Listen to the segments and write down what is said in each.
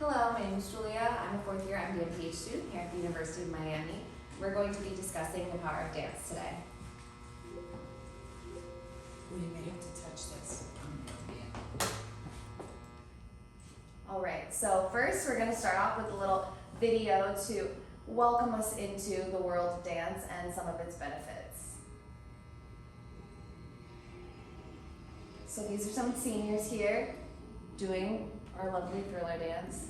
Hello, my name is Julia. I'm a fourth year MD&PH student here at the University of Miami. We're going to be discussing the power of dance today. We may have to touch this. All right, so first we're going to start off with a little video to welcome us into the world of dance and some of its benefits. So these are some seniors here doing our lovely Thriller dance.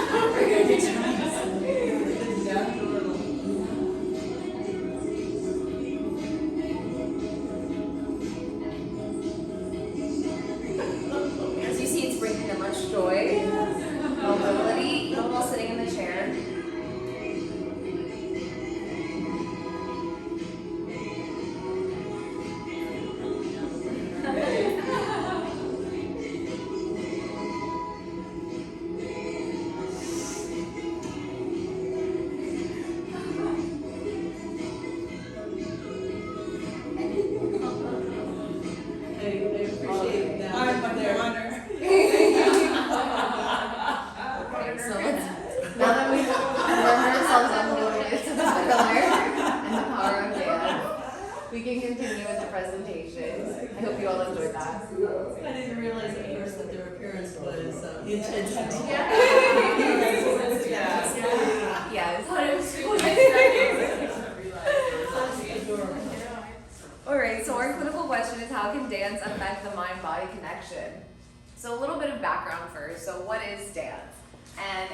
Sorry guys, trying to make this go away. As you see, it's bringing them much joy, mobility, even while sitting in the chair. I appreciate that. Honor. Okay, so now that we've learned ourselves unloaded to the Thriller and the power of dance, we can continue with the presentation. I hope you all enjoyed that. I didn't realize at first that their appearance was intentional. Yes. Adorable. Alright, so our clinical question is, how can dance affect the mind-body connection? So a little bit of background first. So what is dance? And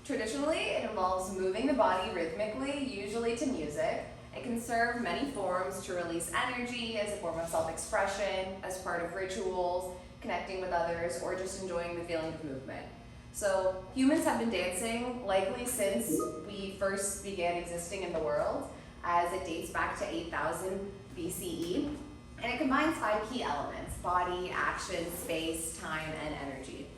traditionally, it involves moving the body rhythmically, usually to music. It can serve many forms to release energy as a form of self-expression, as part of rituals, connecting with others, or just enjoying the feeling of movement. So humans have been dancing likely since we first began existing in the world, as it dates back to 8,000 BCE. And it combines 5 key elements: body, action, space, time, and energy.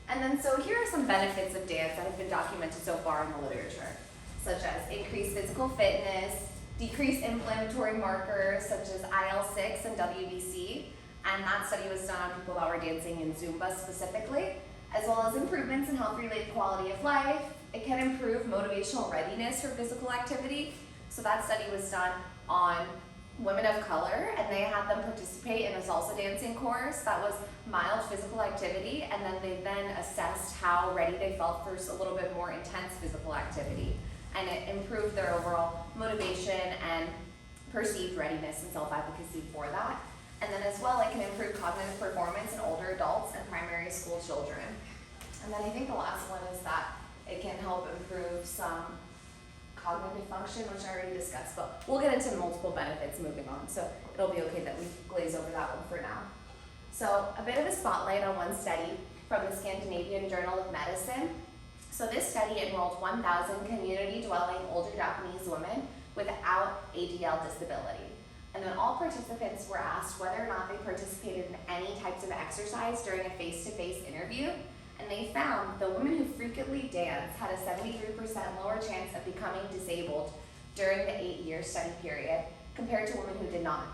And then so here are some benefits of dance that have been documented so far in the literature, such as increased physical fitness, decreased inflammatory markers such as IL-6 and WBC, and that study was done on people that were dancing in Zumba specifically, as well as improvements in health-related quality of life. It can improve motivational readiness for physical activity. So that study was done on women of color, and they had them participate in a salsa dancing course that was mild physical activity, and then they assessed how ready they felt for a little bit more intense physical activity. And it improved their overall motivation and perceived readiness and self-advocacy for that. And then as well, it can improve cognitive performance in older adults and primary school children. And then I think the last one is that it can help improve some cognitive function, which I already discussed, but we'll get into multiple benefits moving on, so it'll be okay that we glaze over that one for now. So a bit of a spotlight on one study from the Scandinavian Journal of Medicine. So this study enrolled 1,000 community-dwelling older Japanese women without ADL disability. And then all participants were asked whether or not they participated in any types of exercise during a face-to-face interview. And they found the women who frequently danced had a 73% lower chance of becoming disabled during the 8-year study period compared to women who did not.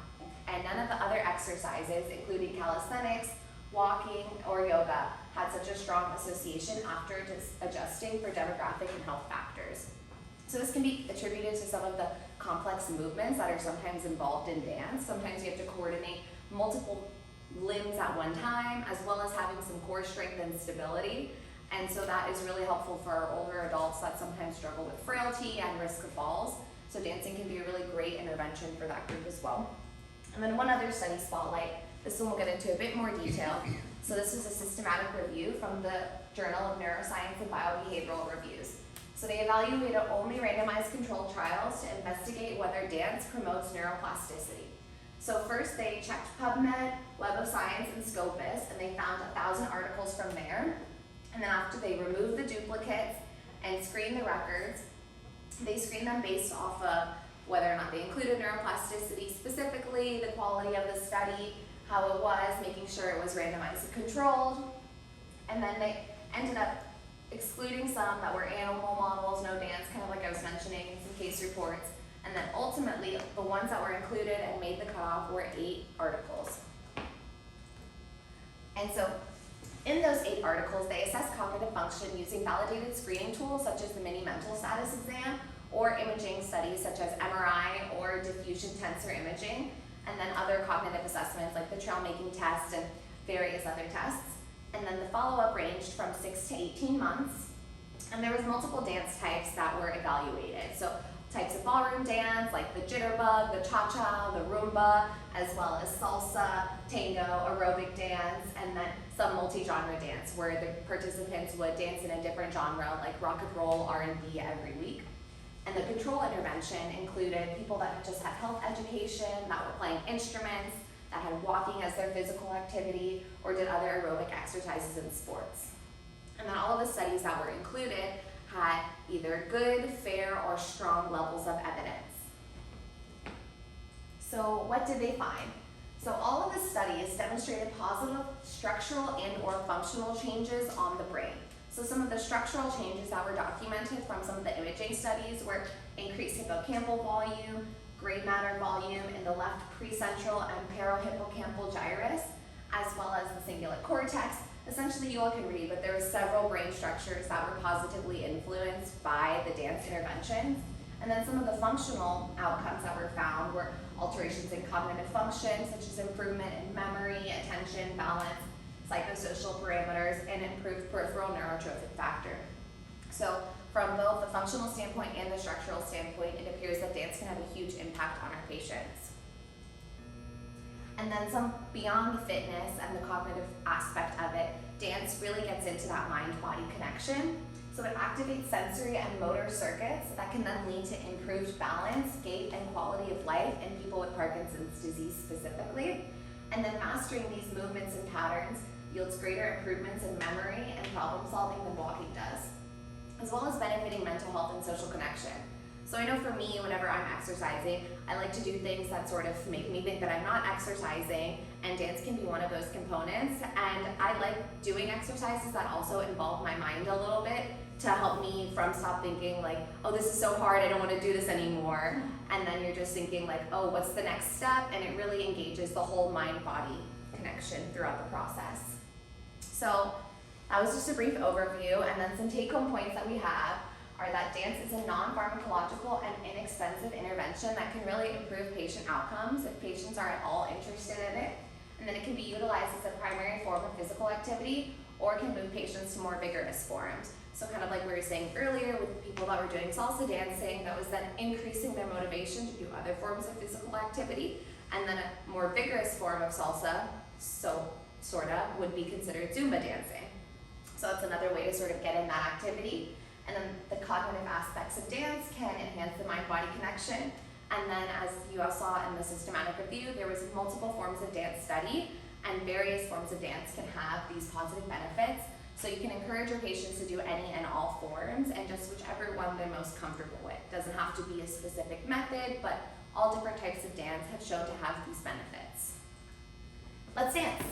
And none of the other exercises, including calisthenics, walking, or yoga, had such a strong association after adjusting for demographic and health factors. So this can be attributed to some of the complex movements that are sometimes involved in dance. Sometimes you have to coordinate multiple limbs at one time, as well as having some core strength and stability. And so that is really helpful for our older adults that sometimes struggle with frailty and risk of falls. So dancing can be a really great intervention for that group as well. And then one other study spotlight, this one we'll get into a bit more detail. So this is a systematic review from the Journal of Neuroscience and Biobehavioral Reviews. So they evaluated only randomized controlled trials to investigate whether dance promotes neuroplasticity. So first they checked PubMed, Web of Science, and Scopus, and they found 1,000 articles from there. And then after they removed the duplicates and screened the records, they screened them based off of whether or not they included neuroplasticity specifically, the quality of the study, how it was, making sure it was randomized and controlled. And then they ended up excluding some that were animal models, no dance, kind of like I was mentioning in some case reports. And then ultimately, the ones that were included and made the cutoff were 8 articles. And so in those 8 articles, they assessed cognitive function using validated screening tools such as the mini mental status exam or imaging studies such as MRI or diffusion tensor imaging, and then other cognitive assessments like the trail making test and various other tests. And then the follow-up ranged from 6 to 18 months. And there was multiple dance types that were evaluated. So types of ballroom dance like the jitterbug, the cha-cha, the rumba, as well as salsa, tango, aerobic dance, and then some multi-genre dance where the participants would dance in a different genre like rock and roll, R&B every week. And the control intervention included people that had just had health education, that were playing instruments, that had walking as their physical activity, or did other aerobic exercises in sports. And then all of the studies that were included had either good, fair, or strong levels of evidence. So what did they find? So all of the studies demonstrated positive structural and or functional changes on the brain. So some of the structural changes that were documented from some of the imaging studies were increased hippocampal volume, gray matter volume in the left precentral and parohippocampal gyrus, as well as the cingulate cortex. Essentially, you all can read, but there were several brain structures that were positively influenced by the dance interventions. And then some of the functional outcomes that were found were alterations in cognitive function, such as improvement in memory, attention, balance, psychosocial parameters, and improved peripheral neurotrophic factor. So from both the functional standpoint and the structural standpoint, it appears that dance can have a huge impact on our patients. And then some beyond the fitness and the cognitive aspect of it, dance really gets into that mind-body connection. So it activates sensory and motor circuits that can then lead to improved balance, gait, and quality of life in people with Parkinson's disease specifically. And then mastering these movements and patterns yields greater improvements in memory and problem solving than walking does, as well as benefiting mental health and social connection. So I know for me, whenever I'm exercising, I like to do things that sort of make me think that I'm not exercising, and dance can be one of those components. And I like doing exercises that also involve my mind a little bit to help me from stop thinking like, oh, this is so hard, I don't want to do this anymore. And then you're just thinking like, oh, what's the next step? And it really engages the whole mind-body connection throughout the process. So that was just a brief overview, and then some take-home points that we have are that dance is a non-pharmacological and inexpensive intervention that can really improve patient outcomes if patients are at all interested in it. And then it can be utilized as a primary form of physical activity, or can move patients to more vigorous forms. So kind of like we were saying earlier with people that were doing salsa dancing, that was then increasing their motivation to do other forms of physical activity. And then a more vigorous form of salsa, would be considered Zumba dancing. So that's another way to sort of get in that activity. And then the cognitive aspects of dance can enhance the mind-body connection. And then as you all saw in the systematic review, there was multiple forms of dance study, and various forms of dance can have these positive benefits. So you can encourage your patients to do any and all forms, and just whichever one they're most comfortable with. It doesn't have to be a specific method, but all different types of dance have shown to have these benefits. Let's dance.